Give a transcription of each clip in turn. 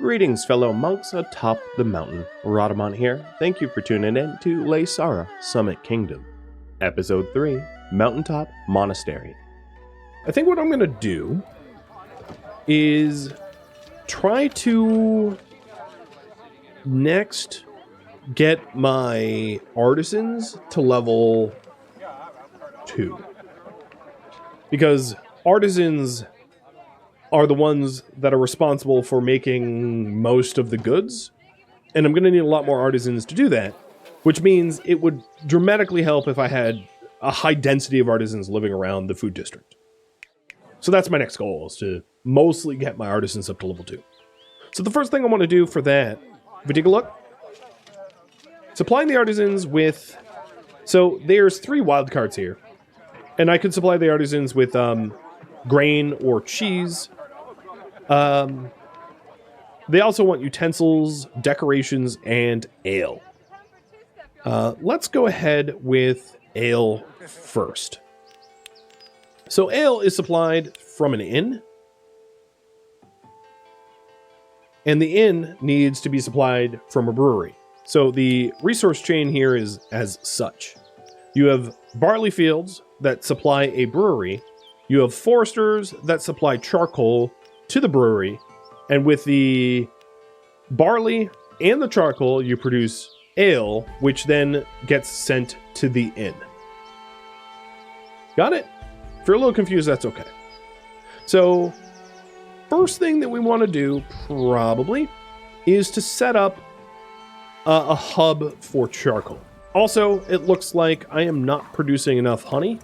Greetings, fellow monks atop the mountain. Rhadamant here. Thank you for tuning in to Laysara, Summit Kingdom. Episode 3, Mountaintop Monastery. I think what I'm going to do is try to next get my artisans to level 2. Because artisans are the ones that are responsible for making most of the goods. And I'm going to need a lot more artisans to do that, which means it would dramatically help if I had a high density of artisans living around the food district. So that's my next goal, is to mostly get my artisans up to level 2. So the first thing I want to do for that, if we take a look, supplying the artisans with... So there's 3 wildcards here. And I could supply the artisans with grain or cheese. They also want utensils, decorations, and ale. Let's go ahead with ale first. So ale is supplied from an inn. And the inn needs to be supplied from a brewery. So the resource chain here is as such. You have barley fields that supply a brewery. You have foresters that supply charcoal to the brewery, and with the barley and the charcoal, you produce ale, which then gets sent to the inn. Got it? If you're a little confused, that's okay. So, first thing that we want to do, probably, is to set up a hub for charcoal. Also, it looks like I am not producing enough honey,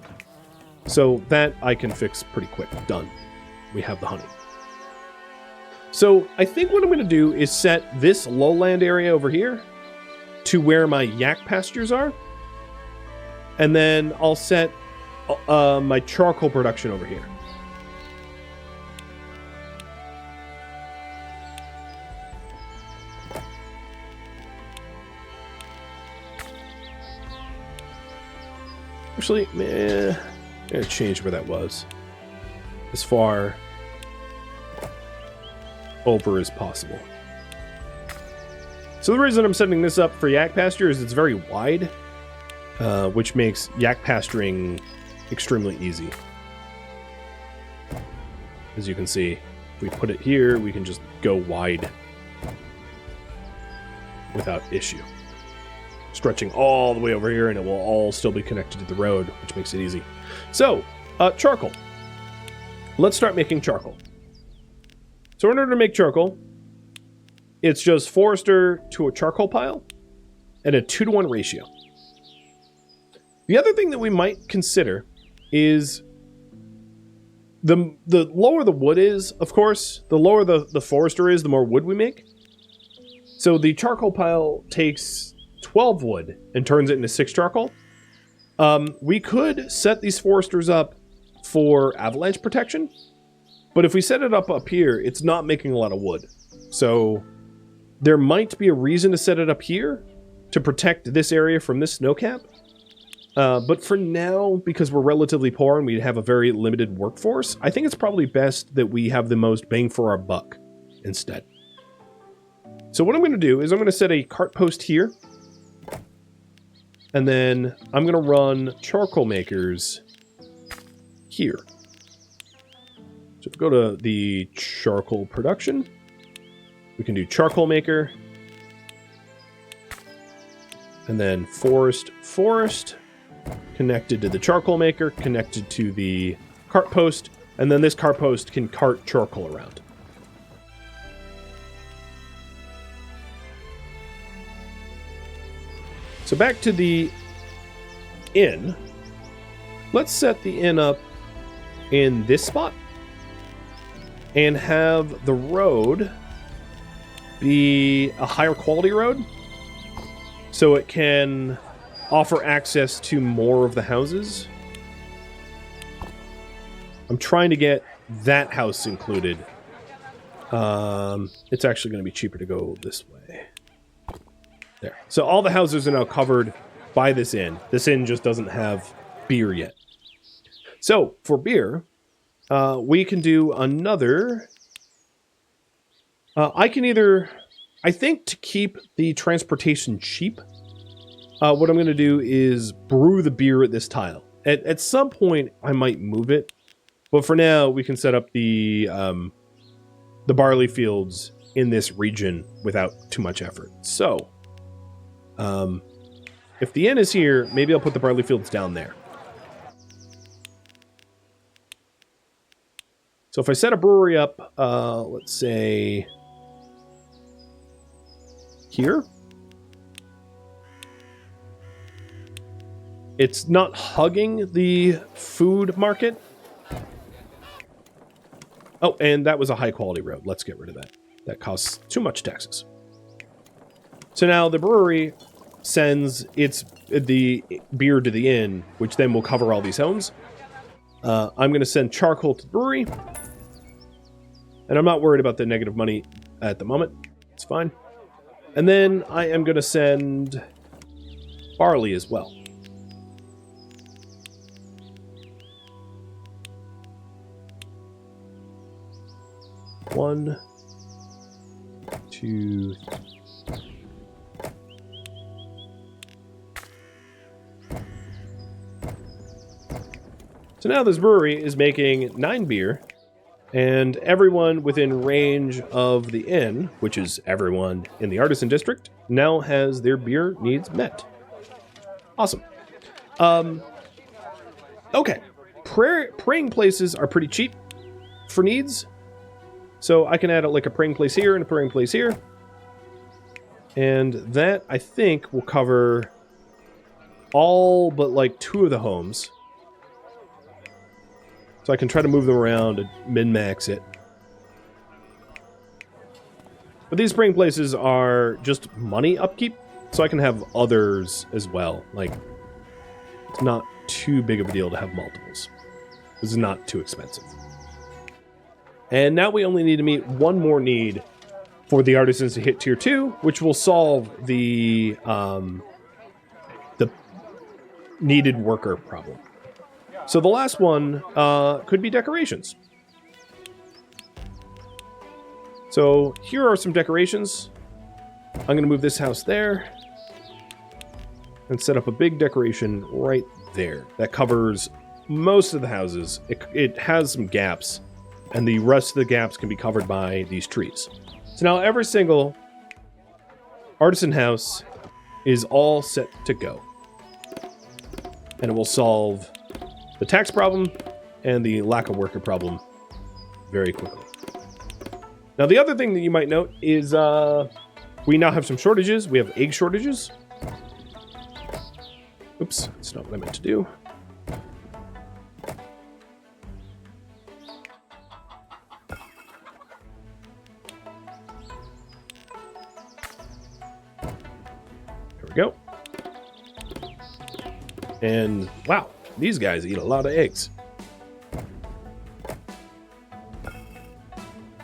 so that I can fix pretty quick. Done. We have the honey. So I think what I'm going to do is set this lowland area over here to where my yak pastures are. And then I'll set my charcoal production over here. Actually, I'm going to change where that was. As far over as possible. So the reason I'm setting this up for yak pasture is it's very wide, which makes yak pasturing extremely easy. As you can see, if we put it here, we can just go wide without issue. Stretching all the way over here, and it will all still be connected to the road, which makes it easy. So, charcoal. Let's start making charcoal. So in order to make charcoal, it's just forester to a charcoal pile at a 2-to-1 ratio. The other thing that we might consider is the lower the wood is, of course, the lower the forester is, the more wood we make. So the charcoal pile takes 12 wood and turns it into 6 charcoal. We could set these foresters up for avalanche protection. But if we set it up here, it's not making a lot of wood. So there might be a reason to set it up here to protect this area from this snowcap. But for now, because we're relatively poor and we have a very limited workforce, I think it's probably best that we have the most bang for our buck instead. So what I'm going to do is I'm going to set a cart post here. And then I'm going to run charcoal makers here. So if we go to the charcoal production, we can do charcoal maker, and then forest, connected to the charcoal maker, connected to the cart post, and then this cart post can cart charcoal around. So back to the inn. Let's set the inn up in this spot. And have the road be a higher quality road, so it can offer access to more of the houses. I'm trying to get that house included. It's actually going to be cheaper to go this way. There. So all the houses are now covered by this inn. This inn just doesn't have beer yet. So for beer... we can do another I can either, I think to keep the transportation cheap, what I'm going to do is brew the beer at this tile. At some point, I might move it, but for now, we can set up the barley fields in this region without too much effort. So, if the inn is here, maybe I'll put the barley fields down there. So if I set a brewery up, let's say here. It's not hugging the food market. Oh, and that was a high quality road. Let's get rid of that. That costs too much taxes. So now the brewery sends the beer to the inn, which then will cover all these homes. I'm going to send charcoal to the brewery. And I'm not worried about the negative money at the moment. It's fine. And then I am going to send barley as well. One, two, so now this brewery is making 9 beer, and everyone within range of the inn, which is everyone in the Artisan district, now has their beer needs met. Awesome. Okay. Praying places are pretty cheap for needs. So I can add like a praying place here and a praying place here. And that, I think, will cover all but like 2 of the homes. So I can try to move them around and min-max it. But these praying places are just money upkeep, so I can have others as well. Like, it's not too big of a deal to have multiples. This is not too expensive. And now we only need to meet one more need for the artisans to hit tier 2, which will solve the needed worker problem. So the last one could be decorations. So here are some decorations. I'm going to move this house there and set up a big decoration right there. That covers most of the houses. It has some gaps, and the rest of the gaps can be covered by these trees. So now every single artisan house is all set to go. And it will solve the tax problem and the lack of worker problem very quickly. Now, the other thing that you might note is we now have some shortages. We have egg shortages. Oops, that's not what I meant to do. There we go. And wow, these guys eat a lot of eggs.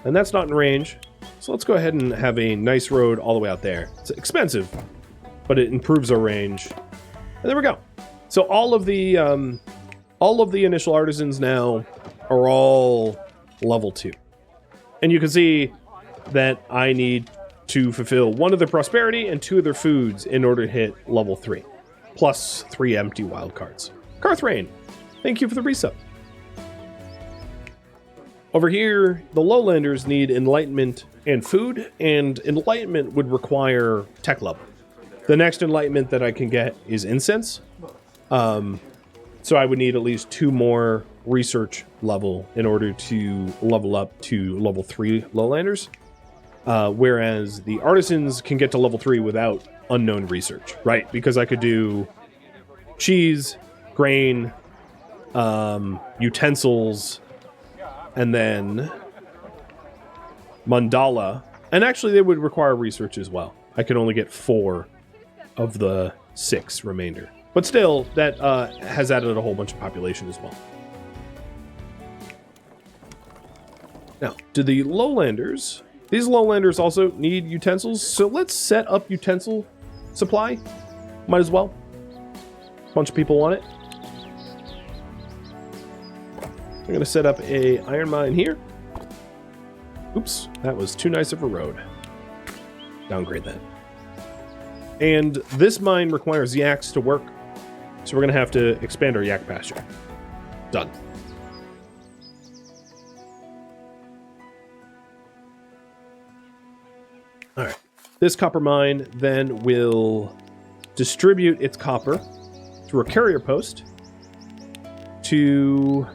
And that's not in range. So let's go ahead and have a nice road all the way out there. It's expensive, but it improves our range. And there we go. So all of the initial artisans now are all level 2. And you can see that I need to fulfill 1 of their prosperity and 2 of their foods in order to hit level 3. Plus 3 empty wildcards. Carthrain, thank you for the resub. Over here, the lowlanders need enlightenment and food, and enlightenment would require tech level. The next enlightenment that I can get is incense. So I would need at least 2 more research level in order to level up to level 3 lowlanders. Whereas the artisans can get to level 3 without unknown research, right? Because I could do cheese, grain, utensils, and then mandala. And actually, they would require research as well. I could only get 4 of the 6 remainder. But still, that has added a whole bunch of population as well. Now, do the lowlanders... These lowlanders also need utensils, so let's set up utensil supply. Might as well. A bunch of people want it. I'm going to set up a iron mine here. Oops, that was too nice of a road. Downgrade that. And this mine requires yaks to work, so we're going to have to expand our yak pasture. Done. All right. This copper mine then will distribute its copper through a carrier post to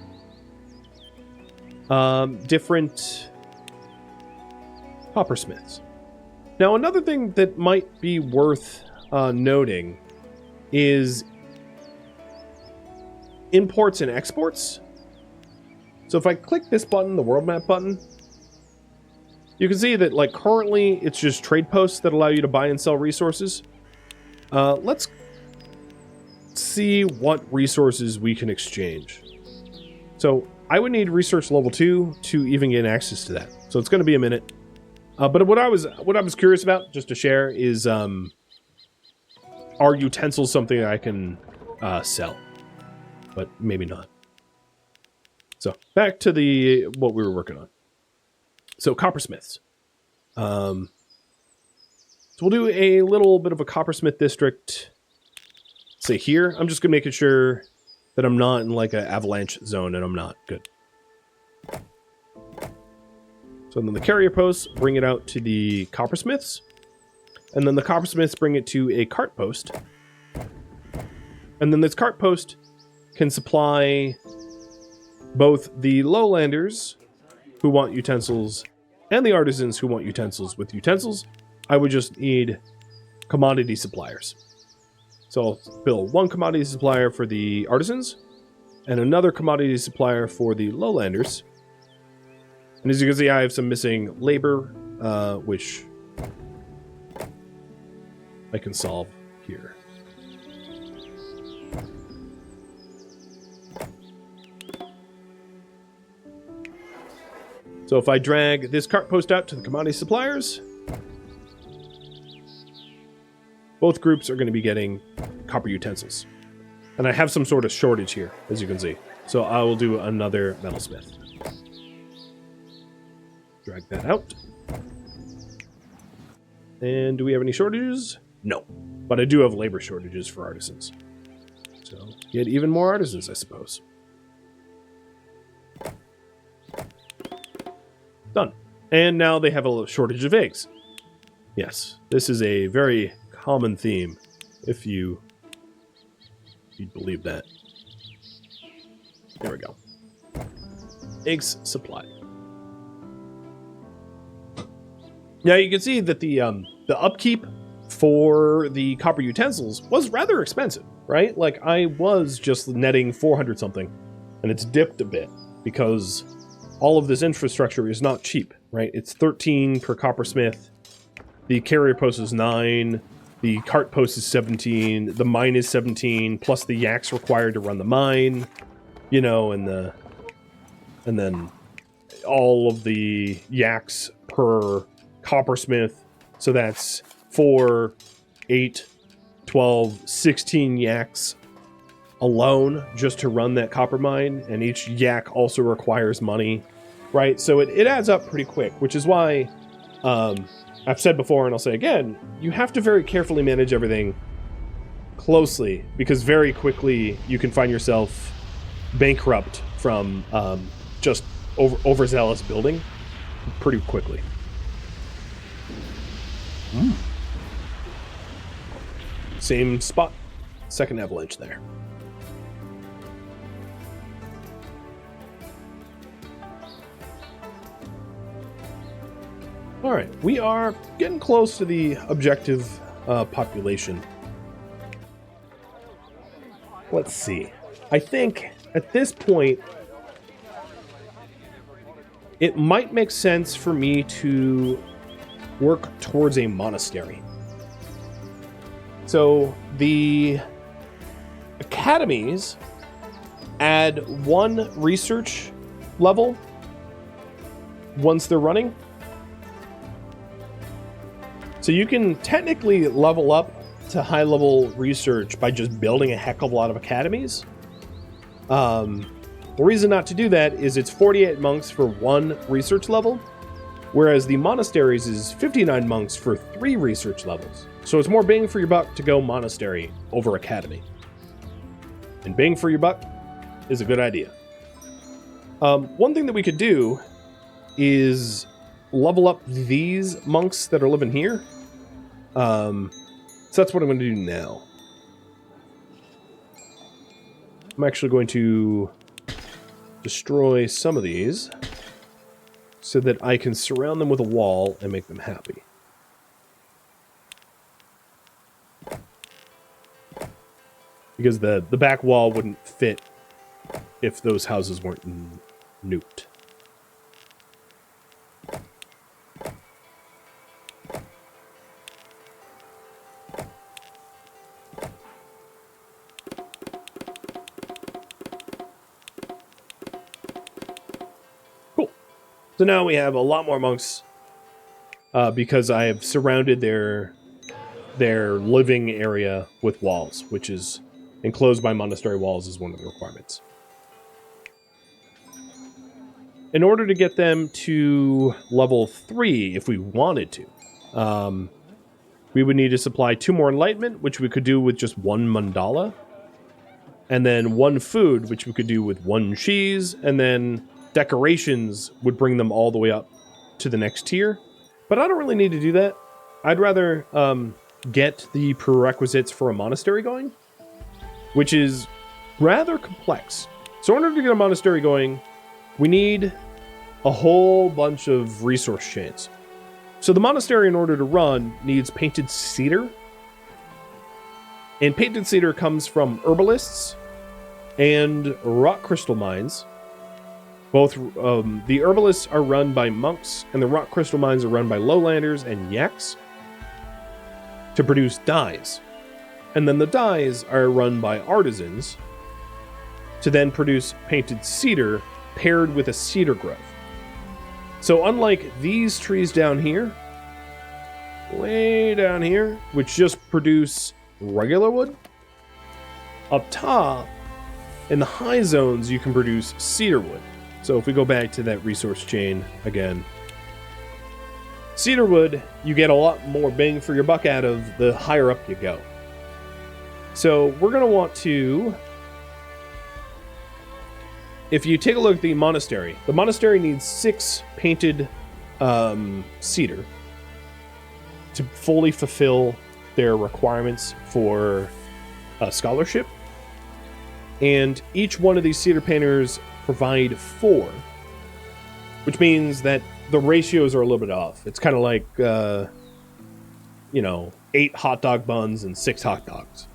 different coppersmiths. Now, another thing that might be worth noting is imports and exports. So if I click this button, the world map button, you can see that, like, currently it's just trade posts that allow you to buy and sell resources. Let's see what resources we can exchange. So I would need research level 2 to even gain access to that. So it's going to be a minute. But what I was curious about, just to share, is are utensils something I can sell? But maybe not. So back to what we were working on. So coppersmiths. So we'll do a little bit of a coppersmith district. Say here. I'm just gonna make sure that I'm not in like an avalanche zone, and I'm not. Good. So then the carrier posts bring it out to the coppersmiths, and then the coppersmiths bring it to a cart post, and then this cart post can supply both the lowlanders who want utensils and the artisans who want utensils with utensils. I would just need commodity suppliers. So I'll build one commodity supplier for the artisans and another commodity supplier for the lowlanders. And as you can see, I have some missing labor, which I can solve here. So if I drag this cart post out to the commodity suppliers, both groups are going to be getting copper utensils. And I have some sort of shortage here, as you can see. So I will do another metalsmith. Drag that out. And do we have any shortages? No. But I do have labor shortages for artisans. So get even more artisans, I suppose. Done. And now they have a shortage of eggs. Yes, this is a very common theme, if you'd believe that. There we go. Eggs supplied. Now you can see that the upkeep for the copper utensils was rather expensive, right? Like, I was just netting 400 something, and it's dipped a bit because all of this infrastructure is not cheap, right? It's 13 per coppersmith. The carrier post is 9. The cart post is 17. The mine is 17, plus the yaks required to run the mine, you know, and then all of the yaks per coppersmith. So that's 4, 8, 12, 16 yaks alone just to run that copper mine, and each yak also requires money, right? So it adds up pretty quick, which is why I've said before, and I'll say again, you have to very carefully manage everything closely, because very quickly you can find yourself bankrupt from just overzealous building pretty quickly. Same spot, second avalanche there. All right, we are getting close to the objective population. Let's see. I think at this point, it might make sense for me to work towards a monastery. So the academies add 1 research level once they're running. So you can technically level up to high-level research by just building a heck of a lot of academies. The reason not to do that is it's 48 monks for 1 research level, Whereas the monasteries is 59 monks for 3 research levels. So it's more bang for your buck to go monastery over academy. And bang for your buck is a good idea. One thing that we could do is level up these monks that are living here. So that's what I'm going to do now. I'm actually going to destroy some of these so that I can surround them with a wall and make them happy. Because the back wall wouldn't fit if those houses weren't nuked. Cool. So now we have a lot more monks because I have surrounded their living area with walls, which is enclosed by monastery walls is one of the requirements. In order to get them to level 3, if we wanted to, we would need to supply 2 more enlightenment, which we could do with just 1 mandala, and then 1 food, which we could do with 1 cheese, and then decorations would bring them all the way up to the next tier. But I don't really need to do that. I'd rather get the prerequisites for a monastery going, which is rather complex. So in order to get a monastery going, we need a whole bunch of resource chains. So the monastery, in order to run, needs painted cedar. And painted cedar comes from herbalists and rock crystal mines. Both the herbalists are run by monks, and the rock crystal mines are run by lowlanders and yaks to produce dyes. And then the dyes are run by artisans to then produce painted cedar paired with a cedar growth. So unlike these trees down here, way down here, which just produce regular wood, up top, in the high zones, you can produce cedar wood. So if we go back to that resource chain again, cedar wood, you get a lot more bang for your buck out of the higher up you go. So we're going to want to, if you take a look at the monastery needs 6 painted cedar to fully fulfill their requirements for scholarship. And each one of these cedar painters provide 4, which means that the ratios are a little bit off. It's kind of like, 8 hot dog buns and 6 hot dogs.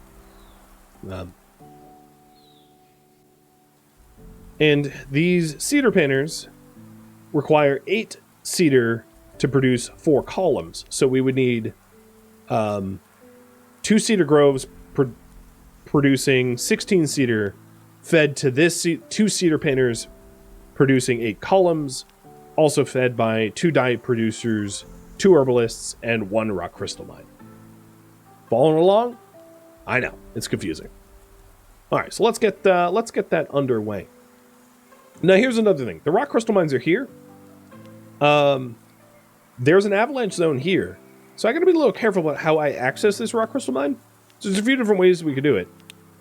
And these cedar painters require 8 cedar to produce 4 columns. So we would need 2 cedar groves producing 16 cedar fed to this 2 cedar painters producing 8 columns, also fed by 2 dye producers, 2 herbalists, and 1 rock crystal mine. Following along? I know, it's confusing. All right, so let's get that underway. Now, here's another thing. The rock crystal mines are here. There's an avalanche zone here, so I got to be a little careful about how I access this rock crystal mine. So there's a few different ways we could do it,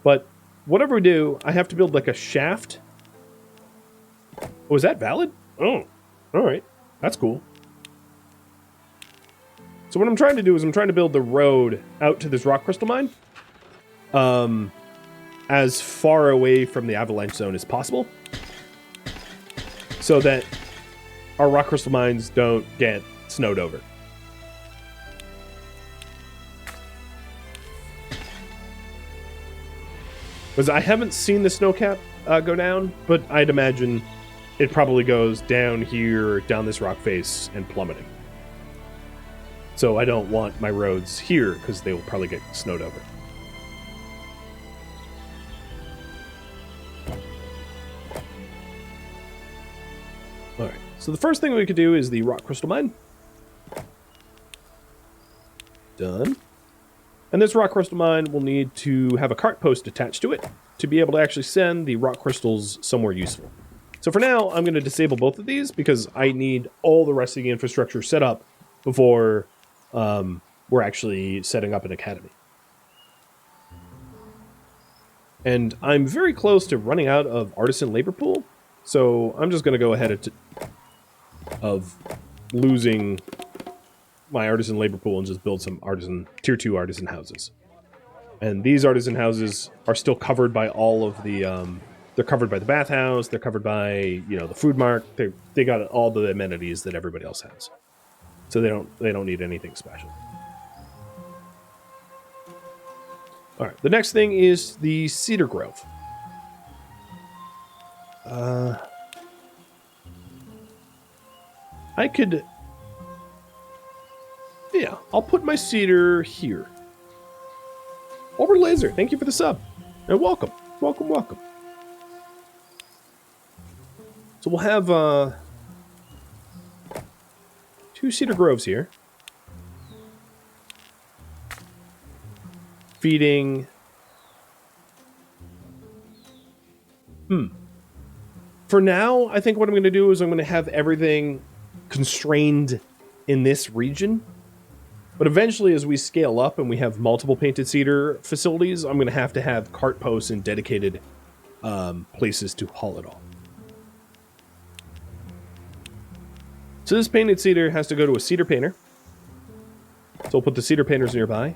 but whatever we do, I have to build like a shaft. Oh, is that valid? Oh, all right, that's cool. So what I'm trying to do is I'm trying to build the road out to this rock crystal mine, as far away from the avalanche zone as possible, so that our rock crystal mines don't get snowed over. Because I haven't seen the snowcap go down, but I'd imagine it probably goes down here, down this rock face, and plummeting. So I don't want my roads here, because they will probably get snowed over. Alright, so the first thing we could do is the rock crystal mine. Done. And this rock crystal mine will need to have a cart post attached to it to be able to actually send the rock crystals somewhere useful. So for now, I'm going to disable both of these because I need all the rest of the infrastructure set up before we're actually setting up an academy. And I'm very close to running out of Artisan labor pool, so I'm just going to go ahead of losing my Artisan labor pool and just build some tier 2 Artisan houses. And these Artisan houses are still covered by all of the... they're covered by the bathhouse, they're covered by, you know, the food mart, they got all the amenities that everybody else has. So they don't need anything special. Alright, the next thing is the Cedar Grove. I could... Yeah, I'll put my cedar here. Over Laser, thank you for the sub. And welcome. Welcome, welcome. So we'll have 2 cedar groves here. Feeding... For now, I think what I'm going to do is I'm going to have everything constrained in this region. But eventually, as we scale up and we have multiple painted cedar facilities, I'm going to have cart posts and dedicated places to haul it all. So this painted cedar has to go to a cedar painter. So we'll put the cedar painters nearby.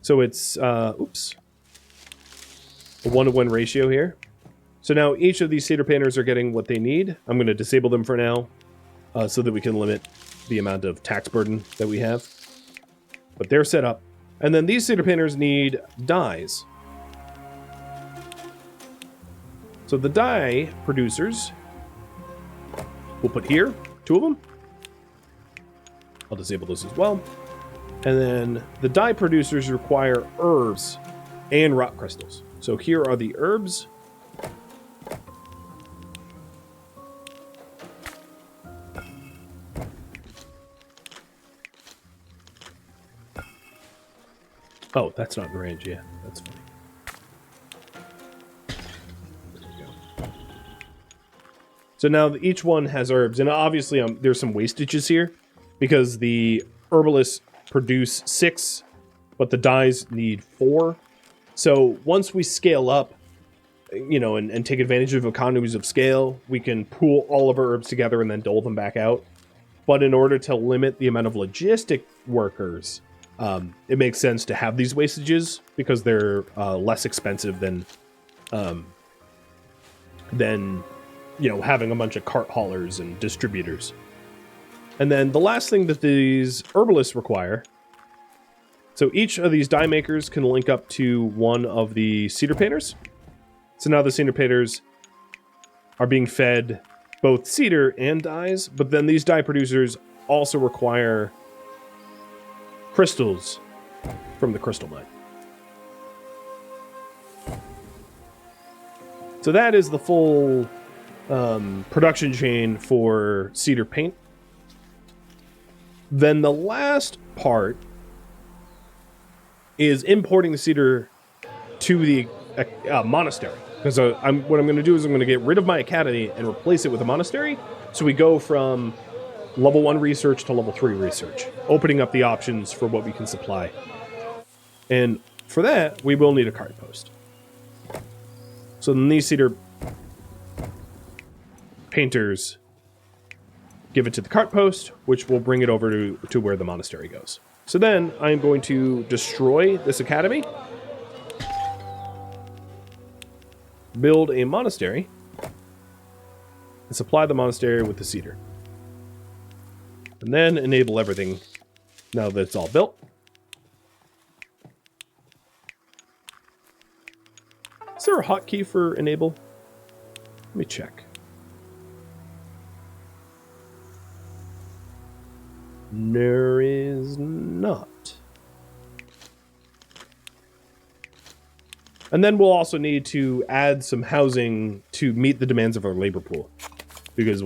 So it's, oops, a 1-to-1 ratio here. So now each of these cedar painters are getting what they need. I'm going to disable them for now so that we can limit the amount of tax burden that we have. But they're set up. And then these cedar painters need dyes. So the dye producers, we'll put here, 2 of them. I'll disable this as well. And then the dye producers require herbs and rock crystals. So here are the herbs. Oh, that's not in range, yeah. That's funny. There we go. So now each one has herbs, and obviously there's some wastages here because the herbalists produce 6, but the dyes need 4. So once we scale up, you know, and take advantage of economies of scale, we can pool all of our herbs together and then dole them back out. But in order to limit the amount of logistic workers, it makes sense to have these wastages because they're less expensive than you know, having a bunch of cart haulers and distributors. And then the last thing that these herbalists require, so each of these dye makers can link up to one of the cedar painters. So now the cedar painters are being fed both cedar and dyes, but then these dye producers also require crystals from the crystal mine. So that is the full production chain for cedar paint. Then the last part is importing the cedar to the monastery. Because what I'm going to do is I'm going to get rid of my academy and replace it with a monastery. So we go from level 1 research to level 3 research, opening up the options for what we can supply. And for that, we will need a cart post. So then these cedar painters give it to the cart post, which will bring it over to where the monastery goes. So then I'm going to destroy this academy, build a monastery, and supply the monastery with the cedar. And then enable everything now that it's all built. Is there a hotkey for enable? Let me check. There is not. And then we'll also need to add some housing to meet the demands of our labor pool. Because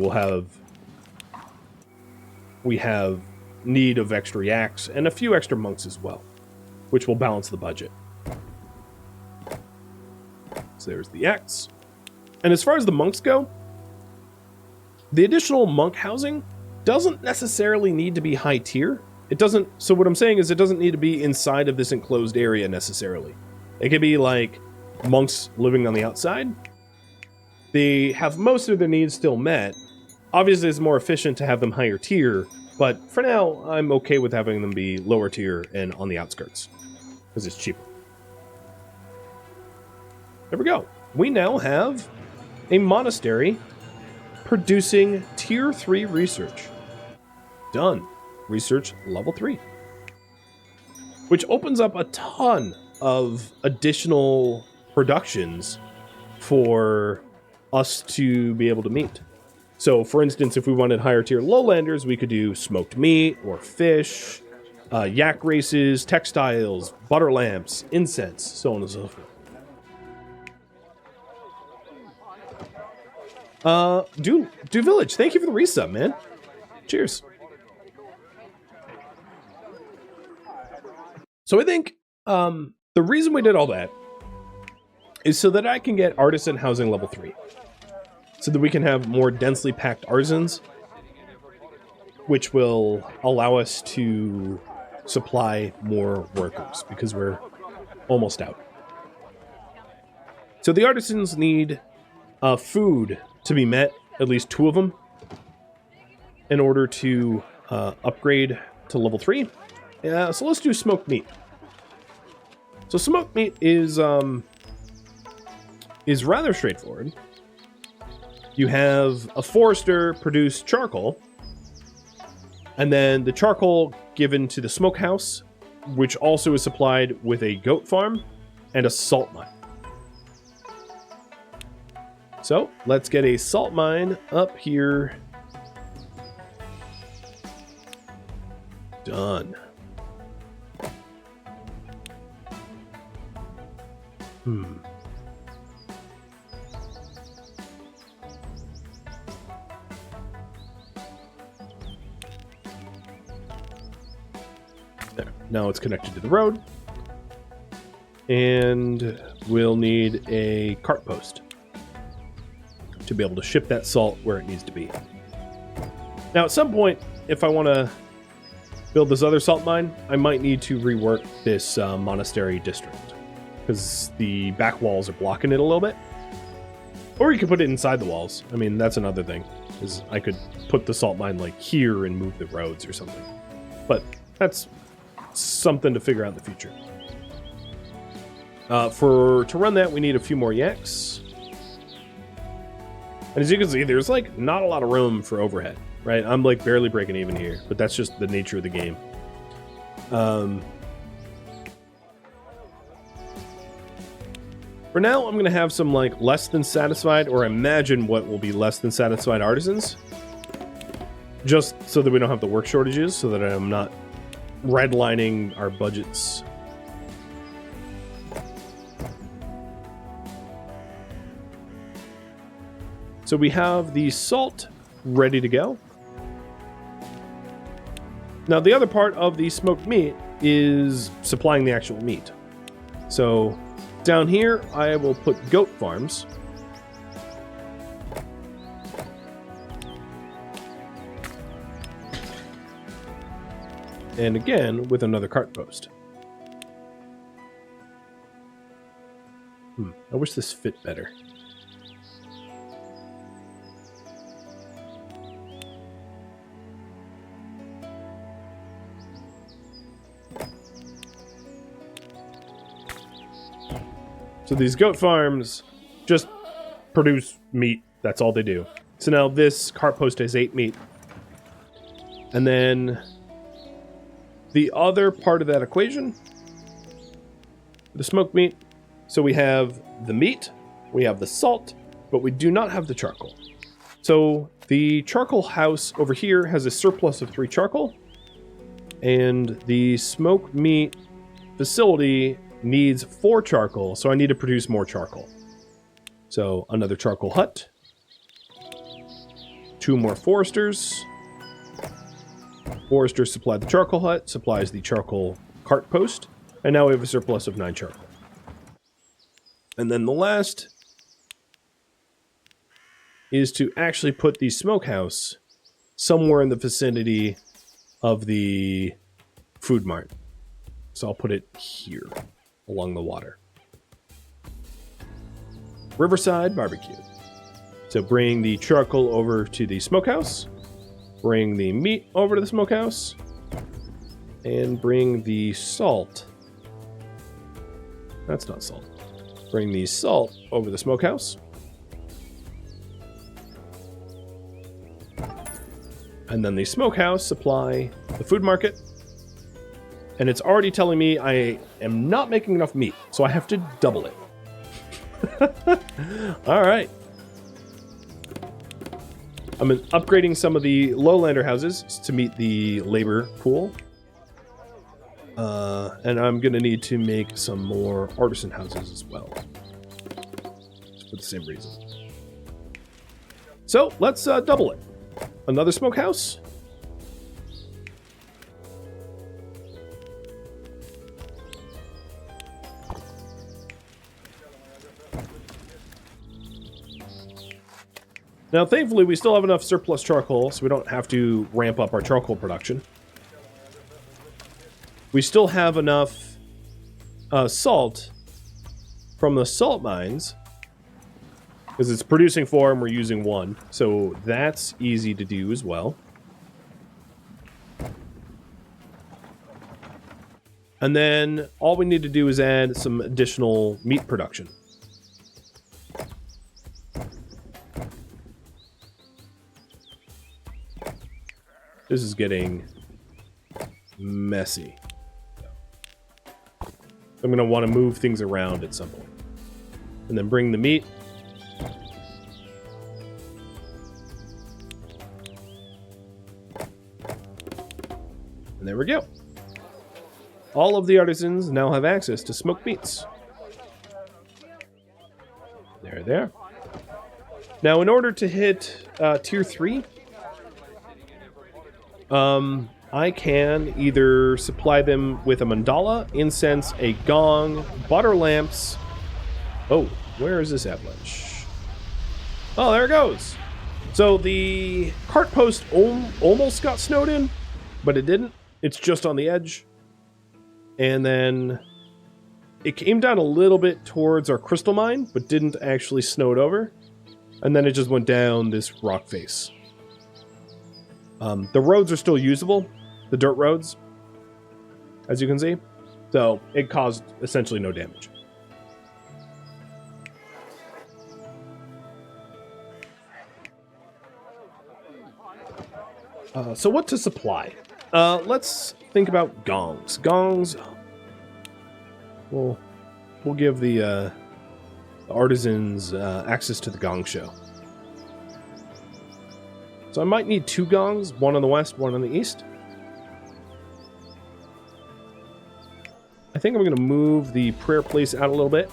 we have need of extra yaks and a few extra monks as well, which will balance the budget. So there's the yaks. And as far as the monks go, the additional monk housing doesn't necessarily need to be high tier. It doesn't, so what I'm saying is it doesn't need to be inside of this enclosed area necessarily. It could be like monks living on the outside. They have most of their needs still met. Obviously, it's more efficient to have them higher tier, but for now, I'm okay with having them be lower tier and on the outskirts, because it's cheaper. There we go. We now have a monastery producing tier 3 research. Done. Research level 3. Which opens up a ton of additional productions for us to be able to meet. So, for instance, if we wanted higher tier lowlanders, we could do smoked meat or fish, yak races, textiles, butter lamps, incense, so on and so forth. Do Village, thank you for the resub, man. Cheers. So I think the reason we did all that is so that I can get Artisan housing level 3. So that we can have more densely packed artisans, which will allow us to supply more workers, because we're almost out. So the artisans need food to be met, at least 2 of them, in order to upgrade to level 3. So let's do smoked meat. So smoked meat is rather straightforward. You have a forester produce charcoal, and then the charcoal given to the smokehouse, which also is supplied with a goat farm and a salt mine. So let's get a salt mine up here. Done. There. Now it's connected to the road. And we'll need a cart post to be able to ship that salt where it needs to be. Now, at some point, if I want to build this other salt mine, I might need to rework this monastery district, because the back walls are blocking it a little bit. Or you could put it inside the walls. I mean, that's another thing, is I could put the salt mine like here and move the roads or something. But that's something to figure out in the future. To run that, we need a few more yaks. And as you can see, there's like not a lot of room for overhead, right? I'm like barely breaking even here, but that's just the nature of the game. For now, I'm going to have some like less than satisfied, or imagine what will be less than satisfied artisans. Just so that we don't have the work shortages, so that I'm not redlining our budgets. So we have the salt ready to go. Now the other part of the smoked meat is supplying the actual meat. So down here, I will put goat farms. And again, with another cart post. I wish this fit better. So these goat farms just produce meat. That's all they do. So now this cart post has 8 meat. And then the other part of that equation, the smoked meat. So we have the meat, we have the salt, but we do not have the charcoal. So the charcoal house over here has a surplus of 3 charcoal. And the smoked meat facility needs 4 charcoal, so I need to produce more charcoal. So another charcoal hut, 2 more foresters. Foresters supply the charcoal hut, supplies the charcoal cart post, and now we have a surplus of 9 charcoal. And then the last is to actually put the smokehouse somewhere in the vicinity of the food mart. So I'll put it here along the water. Riverside barbecue. So bring the charcoal over to the smokehouse, bring the meat over to the smokehouse, and bring the salt. That's not salt. Bring the salt over the smokehouse. And then the smokehouse supply the food market. And it's already telling me I am not making enough meat, so I have to double it. All right. I'm upgrading some of the lowlander houses to meet the labor pool. And I'm going to need to make some more artisan houses as well. For the same reason. So, let's double it. Another smokehouse. Now, thankfully, we still have enough surplus charcoal, so we don't have to ramp up our charcoal production. We still have enough salt from the salt mines, because it's producing 4 and we're using 1, so that's easy to do as well. And then all we need to do is add some additional meat production. This is getting messy. I'm going to want to move things around at some point. And then bring the meat. And there we go. All of the artisans now have access to smoked meats. There. Now, in order to hit tier 3, I can either supply them with a mandala, incense, a gong, butter lamps. Oh, where is this avalanche? Oh, there it goes. So the cart post almost got snowed in, but it didn't. It's just on the edge. And then it came down a little bit towards our crystal mine, but didn't actually snow it over. And then it just went down this rock face. The roads are still usable, the dirt roads, as you can see. So it caused essentially no damage. So what to supply? Let's think about gongs. Gongs, we'll give the artisans access to the gong show. So I might need 2 gongs, one on the west, one on the east. I think I'm going to move the prayer place out a little bit,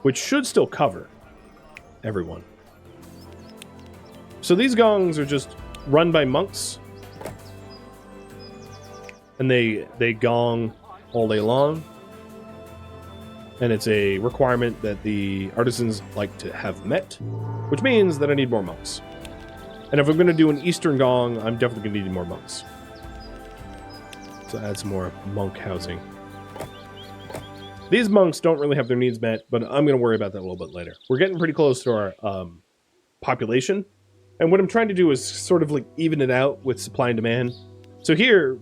which should still cover everyone. So these gongs are just run by monks, and they gong all day long. And it's a requirement that the artisans like to have met, which means that I need more monks. And if I'm going to do an Eastern Gong, I'm definitely going to need more monks. So add some more monk housing. These monks don't really have their needs met, but I'm going to worry about that a little bit later. We're getting pretty close to our population. And what I'm trying to do is sort of like even it out with supply and demand. So here,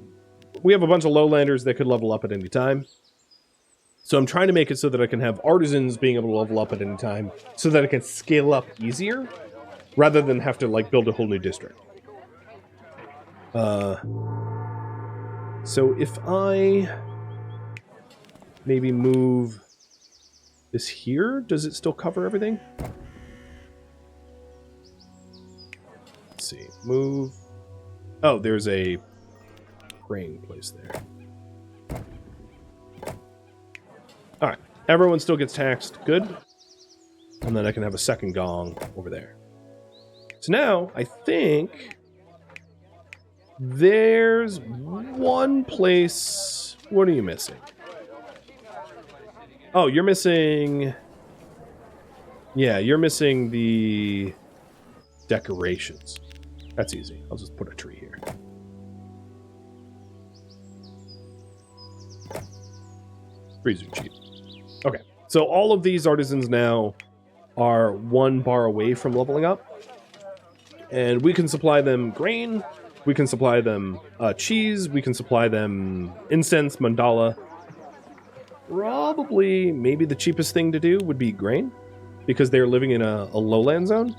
we have a bunch of lowlanders that could level up at any time. So I'm trying to make it so that I can have artisans being able to level up at any time so that I can scale up easier, rather than have to, like, build a whole new district. So if I maybe move this here, does it still cover everything? Let's see. Move. Oh, there's a praying place there. Alright. Everyone still gets taxed. Good. And then I can have a second gong over there. So now, I think there's one place. What are you missing? Oh, you're missing. Yeah, you're missing the decorations. That's easy. I'll just put a tree here. Trees are cheap. Okay, so all of these artisans now are 1 bar away from leveling up. And we can supply them grain, we can supply them cheese, we can supply them incense, mandala. Probably, maybe the cheapest thing to do would be grain, because they're living in a lowland zone.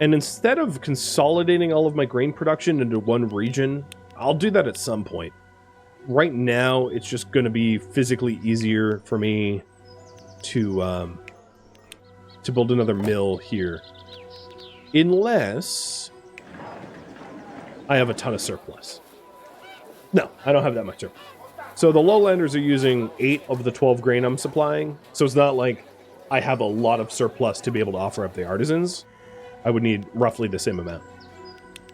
And instead of consolidating all of my grain production into one region, I'll do that at some point. Right now, it's just going to be physically easier for me to build another mill here. Unless I have a ton of surplus. No, I don't have that much surplus. So the lowlanders are using 8 of the 12 grain I'm supplying. So it's not like I have a lot of surplus to be able to offer up the artisans. I would need roughly the same amount.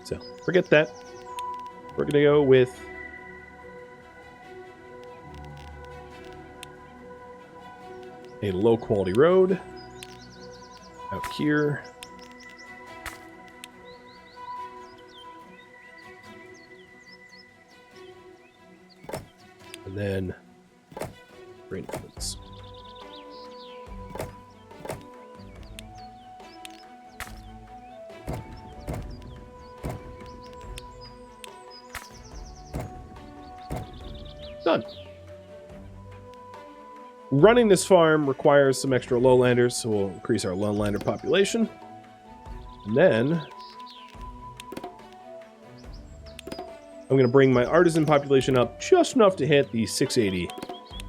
So forget that. We're going to go with a low quality road out here. And then grain fields. Done. Running this farm requires some extra lowlanders, so we'll increase our lowlander population. And then I'm going to bring my artisan population up just enough to hit the 680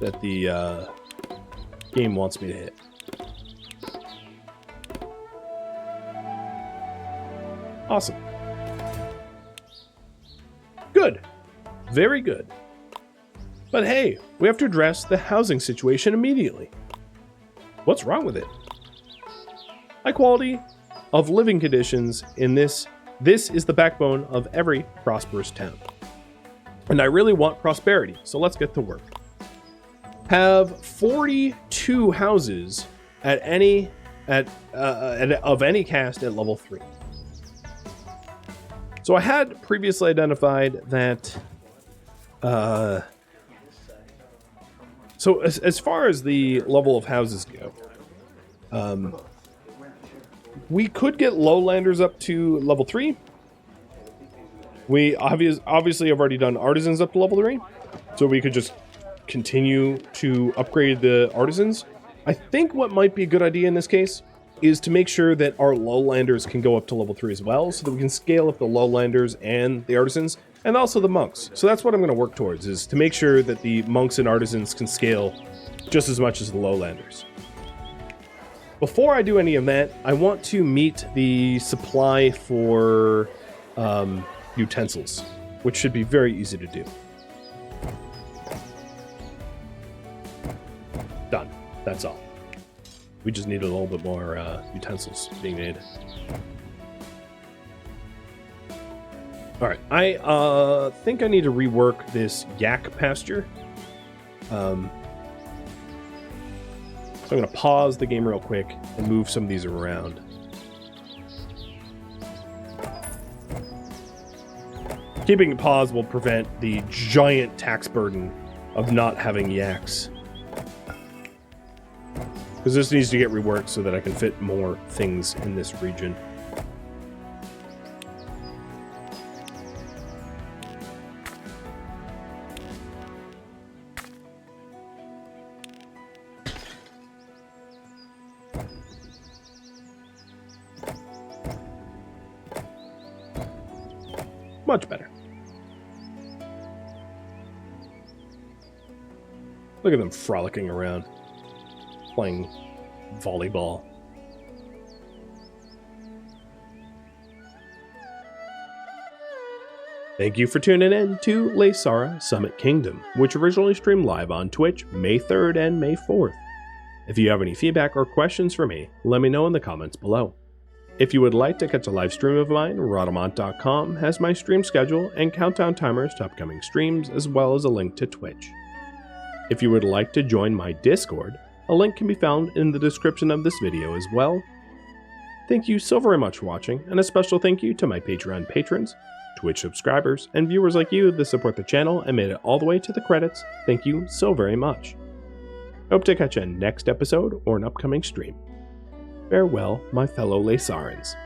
that the game wants me to hit. Awesome. Good. Very good. But hey, we have to address the housing situation immediately. What's wrong with it? High quality of living conditions in this is the backbone of every prosperous town. And I really want prosperity, so let's get to work. Have 42 houses of any caste at level 3. So I had previously identified that so as far as the level of houses go, we could get lowlanders up to level 3. We obviously have already done artisans up to level 3, so we could just continue to upgrade the artisans. I think what might be a good idea in this case is to make sure that our lowlanders can go up to level 3 as well, so that we can scale up the lowlanders and the artisans, and also the monks. So that's what I'm going to work towards, is to make sure that the monks and artisans can scale just as much as the lowlanders. Before I do any of that, I want to meet the supply for utensils, which should be very easy to do. Done. That's all. We just need a little bit more utensils being made. Alright, I think I need to rework this yak pasture. So I'm going to pause the game real quick and move some of these around. Keeping it paused will prevent the giant tax burden of not having yaks. Because this needs to get reworked so that I can fit more things in this region. Much better. Look at them frolicking around, playing volleyball. Thank you for tuning in to Laysara Summit Kingdom, which originally streamed live on Twitch May 3rd and May 4th. If you have any feedback or questions for me, let me know in the comments below. If you would like to catch a live stream of mine, Rhadamant.com has my stream schedule and countdown timers to upcoming streams, as well as a link to Twitch. If you would like to join my Discord, a link can be found in the description of this video as well. Thank you so very much for watching, and a special thank you to my Patreon patrons, Twitch subscribers, and viewers like you that support the channel and made it all the way to the credits. Thank you so very much. Hope to catch you next episode or an upcoming stream. Farewell, my fellow Laysarans.